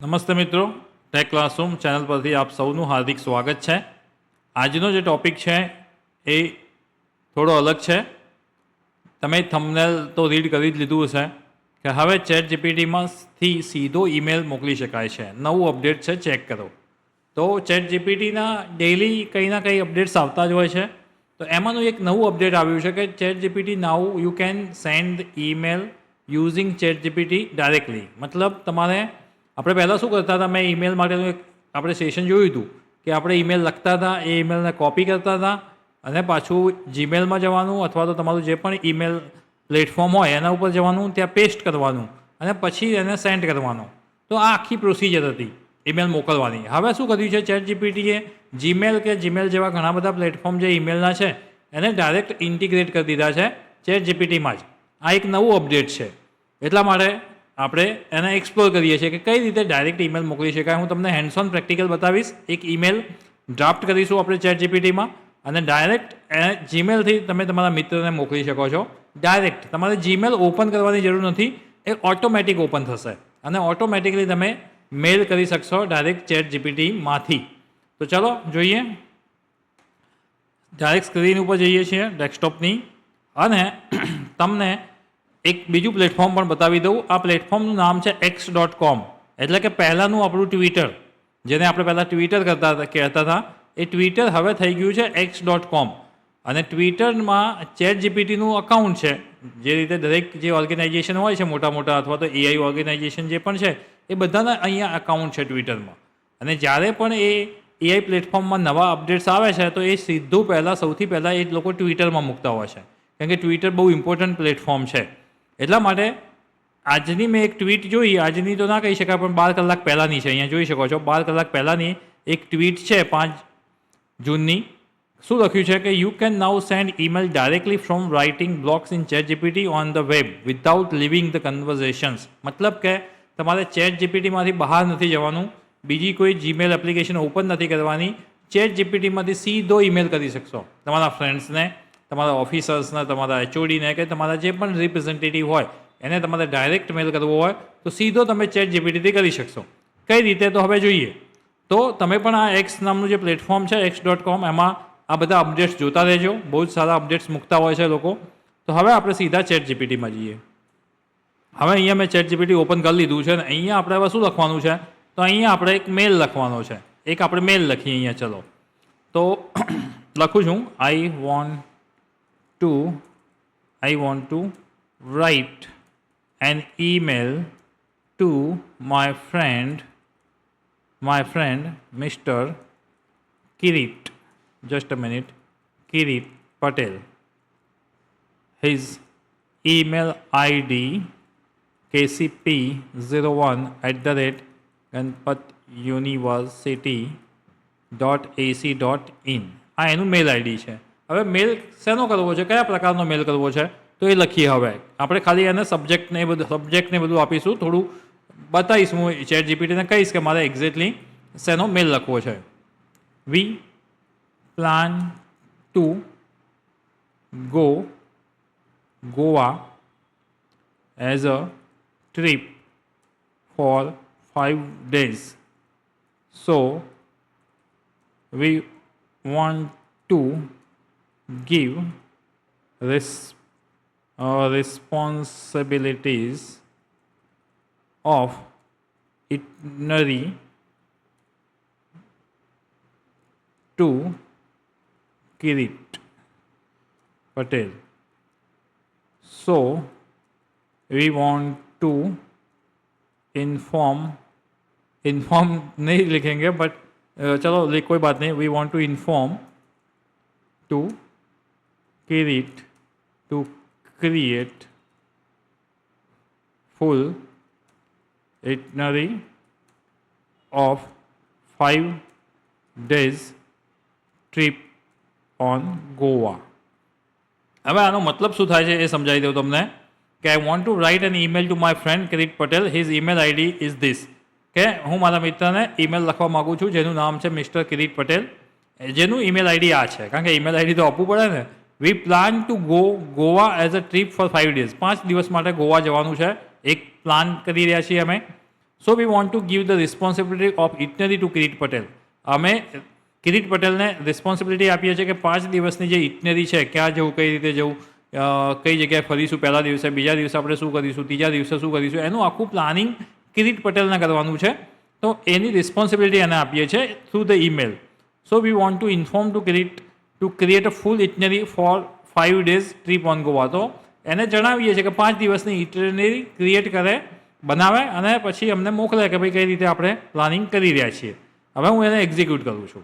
નમસ્તે મિત્રો, tech classroom channel પરથી આપ સૌનું હાર્દિક સ્વાગત છે. આજનો જે ટૉપિક છે એ થોડો અલગ છે. તમે થંબનેલ તો રીડ કરી જ લીધું હશે કે હવે ચેટ જીપીટીમાંથી સીધો ઈમેલ મોકલી શકાય છે. નવું અપડેટ છે, ચેક કરો. તો ચેટ જીપીટીના ડેઇલી કંઈ ના કંઈ અપડેટ્સ આવતા જ હોય છે. તો એમાંનું એક નવું અપડેટ આવ્યું છે કે chat GPT now you can send email using chat GPT directly. મતલબ તમારે આપણે પહેલાં શું કરતા હતા, મેં ઈમેલ માટેનું એક આપણે સેશન જોયું હતું કે આપણે ઈમેલ લખતા હતા, એ ઈમેલને કોપી કરતા હતા અને પાછું જીમેલમાં જવાનું અથવા તો તમારું જે પણ ઈમેલ પ્લેટફોર્મ હોય એના ઉપર જવાનું, ત્યાં પેસ્ટ કરવાનું અને પછી એને સેન્ડ કરવાનું. તો આ આખી પ્રોસિજર હતી ઈમેલ મોકલવાની. હવે શું કર્યું છે ચેટ જીપીટીએ, જીમેલ કે જીમેલ જેવા ઘણા બધા પ્લેટફોર્મ જે ઈમેલના છે એને ડાયરેક્ટ ઇન્ટિગ્રેટ કરી દીધા છે ચેટ જીપીટીમાં જ. આ એક નવું અપડેટ છે. એટલા માટે આપણે એને એક્સપ્લોર કરીએ છીએ કે કઈ રીતે ડાયરેક્ટ ઈમેલ મોકલી શકાય. હું તમને હેન્ડ્સ ઓન પ્રેક્ટિકલ બતાવીશ. એક ઈમેલ ડ્રાફ્ટ કરીશું આપણે ચેટ જીપીટીમાં અને ડાયરેક્ટ જીમેલથી તમે તમારા મિત્રને મોકલી શકો છો. ડાયરેક્ટ તમારે જીમેલ ઓપન કરવાની જરૂર નથી, એ ઓટોમેટિક ઓપન થશે અને ઓટોમેટિકલી તમે મેલ કરી શકશો ડાયરેક્ટ ચેટ જીપીટીમાંથી. તો ચલો જોઈએ. ડાયરેક્ટ સ્ક્રીન ઉપર જઈએ છીએ ડેસ્કટોપની અને તમને એક બીજું પ્લેટફોર્મ પણ બતાવી દઉં. આ પ્લેટફોર્મનું નામ છે x.com, એટલે કે પહેલાંનું આપણું ટ્વિટર, જેને આપણે પહેલાં ટ્વિટર કહેતા હતા, એ ટ્વિટર હવે થઈ ગયું છે x.com. અને ટ્વિટરમાં ચેટ જીપીટીનું અકાઉન્ટ છે. જે રીતે દરેક જે ઓર્ગેનાઇઝેશન હોય છે મોટા મોટા અથવા તો એઆઈ ઓર્ગેનાઇઝેશન જે પણ છે એ બધાના અહીંયા અકાઉન્ટ છે ટ્વિટરમાં. અને જ્યારે પણ એ એઆઈ પ્લેટફોર્મમાં નવા અપડેટ્સ આવે છે તો એ સીધું સૌથી પહેલાં એ લોકો ટ્વિટરમાં મૂકતા હોય છે, કારણ કે ટ્વિટર બહુ ઇમ્પોર્ટન્ટ પ્લેટફોર્મ છે. એટલા માટે આજની મેં એક ટ્વીટ જોઈ, આજની તો ના કહી શકાય પણ 12 કલાક પહેલાંની છે. અહીંયા જોઈ શકો છો 12 કલાક પહેલાંની એક ટ્વીટ છે 5 જૂનની. શું લખ્યું છે કે you can now send email directly from writing blocks in ChatGPT on the web without leaving the conversations. મતલબ કે તમારે ચેટ જીપીટીમાંથી બહાર નથી જવાનું, બીજી કોઈ જીમેલ એપ્લિકેશન ઓપન નથી કરવાની, ચેટ જીપીટીમાંથી સીધો ઈમેલ કરી શકશો તમારા ફ્રેન્ડ્સને, તમારા ઓફિસર્સને, તમારા એચઓડીને કે તમારા જે પણ રિપ્રેઝેન્ટેટિવ હોય એને તમારે ડાયરેક્ટ મેલ કરવો હોય તો સીધો તમે ચેટ જીપીટીથી કરી શકશો. કઈ રીતે તો હવે જોઈએ. તો તમે પણ આ એક્સ નામનું જે પ્લેટફોર્મ છે x.com, એમાં આ બધા અપડેટ્સ જોતા રહેજો. બહુ જ સારા અપડેટ્સ મૂકતા હોય છે લોકો. તો હવે આપણે સીધા ચેટ જીપીટીમાં જઈએ. હવે અહીંયા મેં ચેટ જીપીટી ઓપન કરી લીધું છે અને અહીંયા આપણે હવે શું લખવાનું છે, તો અહીંયા આપણે એક મેલ લખવાનો છે. એક આપણે મેલ લખીએ અહીંયા. ચલો તો લખું છું આઈ want to write an email to my friend Mr. Kirit, just a minute, Kirit Patel. His email ID kcp01@ganpatuniversity.ac.in. આ એનું મેલ આઈડી છે. હવે મેલ શેનો કરવો છે, કયા પ્રકારનો મેલ કરવો છે તો એ લખીએ. હવે આપણે ખાલી એને સબ્જેક્ટને બધું આપીશું, થોડું બતાવીશ. હું ચેટ જીપીટીને કહીશ કે મારે એક્ઝેક્ટલી શેનો મેલ લખવો છે. We plan to Goa as a trip for 5 days. So we want to give responsibilities of itinerary to Kirit Patel. So we want to inform नहीं लिखेंगे बट चलो कोई बात नहीं. We want to inform to Kirit to create full itinerary of 5 days trip on Goa. હવે આનો મતલબ શું થાય છે એ સમજાવી દઉં તમને કે I want to write an email to my friend Kirit Patel. His email ID is this. કે હું મારા મિત્રને ઈમેલ લખવા માગું છું જેનું નામ છે મિસ્ટર કિરીટ પટેલ, જેનું ઈમેલ આઈડી આ છે. કારણ કે ઈમેલ આઈડી તો આપવું પડે ને. We plan to Goa as a trip for 5 days. 5 દિવસ માટે ગોવા જવાનું છે, એક પ્લાન કરી રહ્યા છીએ અમે. So we want to give the responsibility of itinerary to Kirit Patel. અમે કિરીટ પટેલને રિસ્પોન્સિબિલિટી આપીએ છીએ કે 5 દિવસની જે ઇટનરી છે, ક્યાં જવું, કઈ રીતે જવું, કઈ જગ્યાએ ફરીશું, પહેલા દિવસે, બીજા દિવસે આપણે શું કરીશું, ત્રીજા દિવસે શું કરીશું, એનું આખું પ્લાનિંગ કિરીટ પટેલને કરવાનું છે. તો એની રિસ્પોન્સિબિલિટી એને આપીએ છીએ through the email. So we want to inform to Kirit to create a full itinerary for 5 days trip on Goa. તો એને જણાવીએ છીએ કે 5 દિવસની ઇટનરી ક્રિએટ કરે, બનાવે અને પછી અમને મોકલે કે ભાઈ કઈ રીતે આપણે પ્લાનિંગ કરી રહ્યા છીએ. હવે હું એને એક્ઝિક્યુટ કરું છું.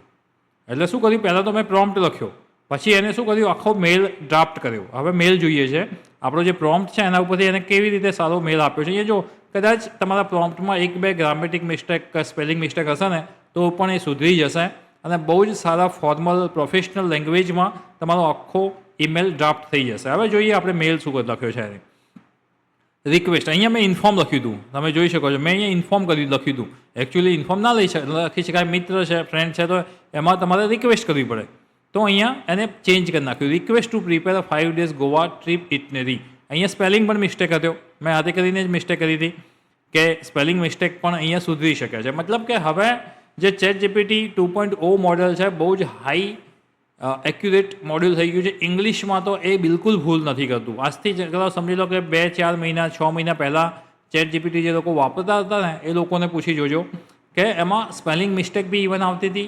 એટલે શું કર્યું, પહેલાં તો મેં પ્રોમ્પ્ટ લખ્યો, પછી એને શું કર્યું, આખો મેલ ડ્રાફ્ટ કર્યો. હવે મેલ જોઈએ છે, આપણો જે પ્રોમ્પ્ટ છે એના ઉપરથી એને કેવી રીતે સારો મેલ આપ્યો છે. એ જો કદાચ તમારા પ્રોમ્પ્ટમાં 1-2 ગ્રામેટિક મિસ્ટેક કે સ્પેલિંગ મિસ્ટેક હશે ને તો પણ એ સુધરી જશે અને બહુ જ સારા ફોર્મલ પ્રોફેશનલ લેંગ્વેજમાં તમારો આખો ઈમેલ ડ્રાફ્ટ થઈ જશે. હવે જોઈએ આપણે મેલ શું લખ્યો છે એને. રિક્વેસ્ટ, અહીંયા મેં ઇન્ફોર્મ લખ્યું હતું, તમે જોઈ શકો છો. મેં અહીંયા ઇન્ફોર્મ લખ્યું હતું. એકચ્યુઅલી ઇન્ફોર્મ ના લખી શકાય, મિત્ર છે, ફ્રેન્ડ છે, તો એમાં તમારે રિક્વેસ્ટ કરવી પડે. તો અહીંયા એને ચેન્જ કરી નાખ્યું, request to prepare a 5 days Goa trip itinerary. અહીંયા સ્પેલિંગ પણ મિસ્ટેક હતો, મેં હાથે કરીને જ મિસ્ટેક કરી હતી કે સ્પેલિંગ મિસ્ટેક પણ અહીંયા સુધરી શકે છે. મતલબ કે હવે જે ChatGPT 2.0 મોડેલ છે બહુ જ હાઈ એક્યુરેટ મોડ્યુલ થઈ ગયું છે. ઇંગ્લિશમાં તો એ બિલકુલ ભૂલ નથી કરતું. આજથી જ સમજી લો કે 2-4 મહિના 6 મહિના પહેલાં ChatGPT જે લોકો વાપરતા હતા ને એ લોકોને પૂછી જોજો કે એમાં સ્પેલિંગ મિસ્ટેક બી ઇવન આવતી હતી,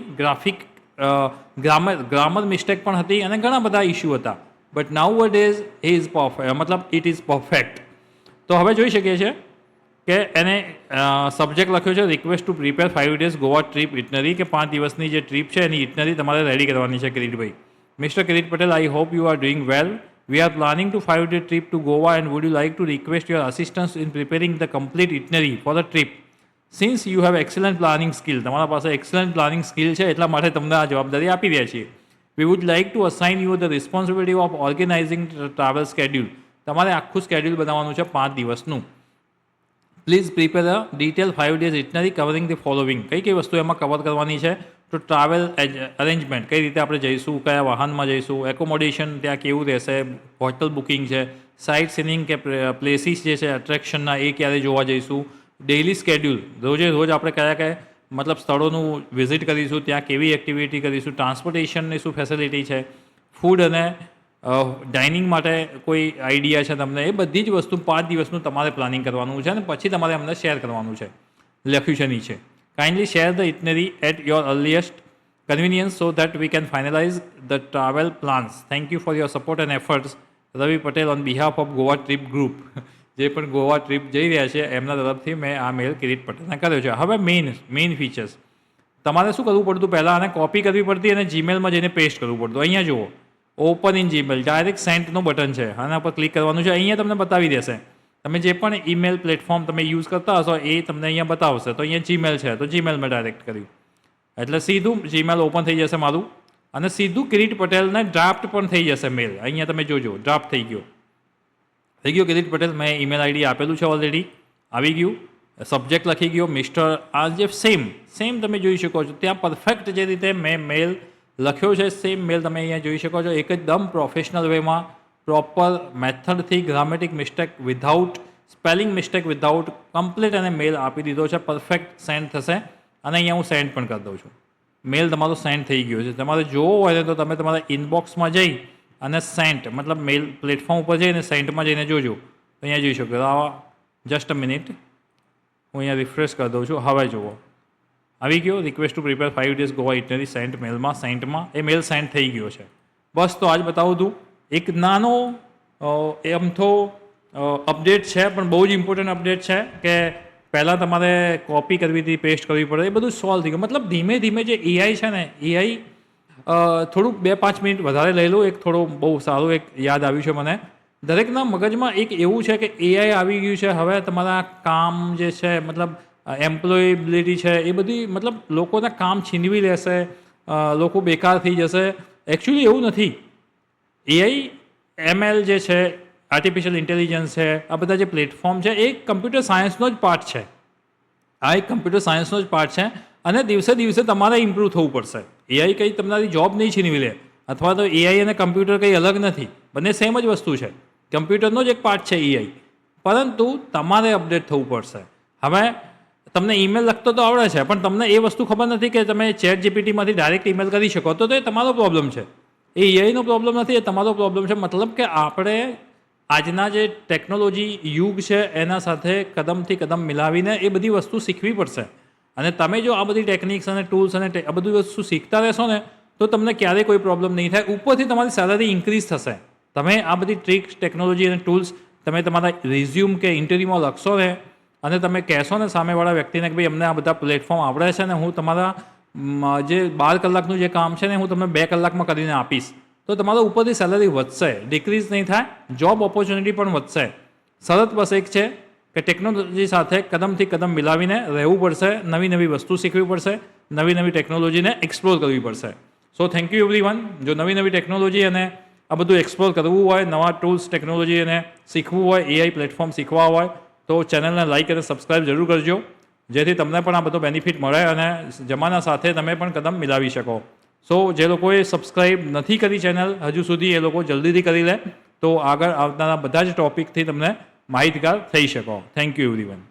ગ્રામર મિસ્ટેક પણ હતી અને ઘણા બધા ઇસ્યુ હતા. But now a days is perfect, મતલબ ઇટ ઇઝ પરફેક્ટ. તો હવે જોઈ શકીએ છીએ કે એને સબ્જેક્ટ લખ્યો છે request to prepare 5 days Goa trip itinerary, કે 5 દિવસની જે ટ્રીપ છે એની ઇટનરી તમારે રેડી કરવાની છે કિરીટભાઈ. Mister Kirit Patel, I hope you are doing well. We are planning to 5 day trip to Goa and would you like to request your assistance in preparing the complete itinerary for the trip. Since you have excellent planning skill, તમારા પાસે excellent planning skill છે એટલા માટે તમને આ જવાબદારી આપી રહ્યા છીએ. We would like to assign you the responsibility of organising travel schedule. તમારે આખું સ્કેડ્યુલ બનાવવાનું છે 5 દિવસનું. Please prepare a detail 5 days itinerary covering the following. કઈ કઈ વસ્તુ એમાં કવર કરવાની છે? તો ટ્રાવેલ અરેન્જમેન્ટ, કઈ રીતે આપણે જઈશું, કયા વાહનમાં જઈશું, એકોમોડેશન ત્યાં કેવું રહેશે, હોટલ બુકિંગ છે, સાઇટ સીનિંગ કે પ્લેસીસ જે છે એટ્રેક્શનના એ ક્યારે જોવા જઈશું, ડેઇલી સ્કેડ્યુલ, રોજે રોજ આપણે કયા કયા મતલબ સ્થળોનું વિઝિટ કરીશું, ત્યાં કેવી એક્ટિવિટી કરીશું, ટ્રાન્સપોર્ટેશનની શું ફેસિલિટી છે, ફૂડ અને ડાઇનિંગ માટે કોઈ આઈડિયા છે તમને, એ બધી જ વસ્તુ 5 દિવસનું તમારે પ્લાનિંગ કરવાનું છે અને પછી તમારે અમને શેર કરવાનું છે. લખ્યું છે નીચે, kindly share the itinerary at your earliest convenience so that we can finalise the travel plans. Thank you for your support and efforts. Ravi Patel on behalf of Goa trip group. જે પણ ગોવા ટ્રીપ જઈ રહ્યા છે એમના તરફથી મેં આ મેલ કિરીટ પટેલને કર્યો છે. હવે મેઇન ફીચર્સ તમારે શું કરવું પડતું, પહેલાં આને કોપી કરવી પડતી અને જીમેલમાં જઈને પેસ્ટ કરવું પડતું. અહીંયા જુઓ, ઓપન ઇન જીમેલ, ડાયરેક્ટ સેન્ડનું બટન છે, આના પર ક્લિક કરવાનું છે. અહીંયા તમને બતાવી દેશે, તમે જે પણ ઈમેલ પ્લેટફોર્મ તમે યુઝ કરતા હશો એ તમને અહીંયા બતાવશે. તો અહીંયા જીમેલ છે તો જીમેલમાં ડાયરેક્ટ કર્યું એટલે સીધું જીમેલ ઓપન થઈ જશે મારું અને સીધું કિરીટ પટેલને ડ્રાફ્ટ પણ થઈ જશે મેલ. અહીંયા તમે જોજો ડ્રાફ્ટ થઈ ગયો કિરીટ પટેલ. મેં ઈમેલ આઈડી આપેલું છે ઓલરેડી, આવી ગયું. સબ્જેક્ટ લખી ગયો મિસ્ટર, આ જે સેમ તમે જોઈ શકો છો ત્યાં પરફેક્ટ જે રીતે મેં મેલ લખ્યો છે સેમ મેલ તમે અહીંયા જોઈ શકો છો. એકદમ પ્રોફેશનલ વેમાં, પ્રોપર મેથડથી, grammatic mistake without, spelling mistake without, complete અને મેલ આપી દીધો છે. પરફેક્ટ સેન્ડ થશે અને અહીંયા હું સેન્ડ પણ કરી દઉં છું. મેલ તમારો સેન્ડ થઈ ગયો છે. તમારે જોવો હોય ને તો તમે તમારા ઇનબોક્સમાં જઈ અને સેન્ટ મતલબ મેલ પ્લેટફોર્મ ઉપર જઈને સેન્ટમાં જઈને જોજો. તો અહીંયા જોઈ શકો. આવા જસ્ટ અ મિનિટ, હું અહીંયા રિફ્રેશ કરી દઉં છું. હવે જુઓ આવી ગયો request to prepare 5 days Goa itinerary sent મેલમાં, સેન્ટમાં એ મેલ સેન્ડ થઈ ગયો છે. બસ તો આજ બતાવું હતું. એક નાનો એમથો અપડેટ છે પણ બહુ જ ઇમ્પોર્ટન્ટ અપડેટ છે કે પહેલાં તમારે કોપી કરવી હતી, પેસ્ટ કરવી પડે, એ બધું સોલ્વ થઈ ગયું. મતલબ ધીમે ધીમે જે એઆઈ છે ને, એઆઈ થોડુંક 2-5 મિનિટ વધારે લઈ લો. એક થોડું બહુ સારું એક યાદ આવ્યું છે મને. દરેકના મગજમાં એક એવું છે કે એઆઈ આવી ગયું છે, હવે તમારા કામ જે છે મતલબ એમ્પ્લોયેબિલિટી છે એ બધી મતલબ લોકોના કામ છીનવી લેશે, લોકો બેકાર થઈ જશે. એકચ્યુઅલી એવું નથી. એઆઈ, એમએલ જે છે, આર્ટિફિશિયલ ઇન્ટેલિજન્સ છે, આ બધા જે પ્લેટફોર્મ છે એ કમ્પ્યુટર સાયન્સનો જ પાર્ટ છે. આ એક કમ્પ્યુટર સાયન્સનો જ પાર્ટ છે અને દિવસે દિવસે તમારે ઇમ્પ્રૂવ થવું પડશે. એઆઈ કંઈ તમારી જોબ નહીં છીનવી લે, અથવા તો એઆઈ અને કમ્પ્યુટર કંઈ અલગ નથી, બંને સેમ જ વસ્તુ છે. કમ્પ્યુટરનો જ એક પાર્ટ છે એઆઈ, પરંતુ તમારે અપડેટ થવું પડશે. હવે તમને ઈમેલ લખતો તો આવડે છે, પણ તમને એ વસ્તુ ખબર નથી કે તમે ચેટ જીપીટીમાંથી ડાયરેક્ટ ઈમેલ કરી શકો, તો એ તમારો પ્રોબ્લેમ છે. એ એઆઈનો પ્રોબ્લેમ નથી, એ તમારો પ્રોબ્લેમ છે. મતલબ કે આપણે આજના જે ટેકનોલોજી યુગ છે એના સાથે કદમથી કદમ મિલાવીને એ બધી વસ્તુ શીખવી પડશે. અને તમે જો આ બધી ટેકનિક્સ અને ટૂલ્સ અને આ બધી વસ્તુ શીખતા રહેશો ને તો તમને ક્યારેય કોઈ પ્રોબ્લેમ નહીં થાય. ઉપરથી તમારી સેલરી ઇન્ક્રીઝ થશે. તમે આ બધી ટ્રિક્સ, ટેકનોલોજી અને ટૂલ્સ તમે તમારા રિઝ્યુમ કે ઇન્ટરવ્યૂમાં લખશો ને અને તમે કહેશો ને સામેવાળા વ્યક્તિને કે ભાઈ અમને આ બધા પ્લેટફોર્મ આવડે છે ને હું તમારા જે 12 કલાકનું જે કામ છે ને હું તમને 2 કલાકમાં કરીને આપીશ, તો તમારો ઉપરથી સેલરી વધશે, ડિક્રીઝ નહીં થાય. જોબ ઓપોર્ચ્યુનિટી પણ વધશે. શરત બસ એક છે કે ટેકનોલોજી સાથે કદમથી કદમ મિલાવીને રહેવું પડશે, નવી નવી વસ્તુ શીખવી પડશે, નવી નવી ટેકનોલોજીને એક્સપ્લોર કરવી પડશે. So thank you everyone. જો નવી નવી ટેકનોલોજી અને આ બધું એક્સપ્લોર કરવું હોય, નવા ટૂલ્સ, ટેકનોલોજી અને શીખવું હોય, એઆઈ પ્લેટફોર્મ શીખવા હોય તો ચેનલને લાઇક અને સબસ્ક્રાઇબ જરૂર કરજો, જેથી તમને પણ આ બધો બેનિફિટ મળે અને જમાના સાથે તમે પણ કદમ મિલાવી શકો. સો જે લોકોએ સબસ્ક્રાઇબ નથી કરી ચેનલ હજુ સુધી, એ લોકો જલ્દીથી કરી લે તો આગળ આવનારા બધા જ ટોપિકથી તમને માહિતગાર થઈ શકો. Thank you everyone.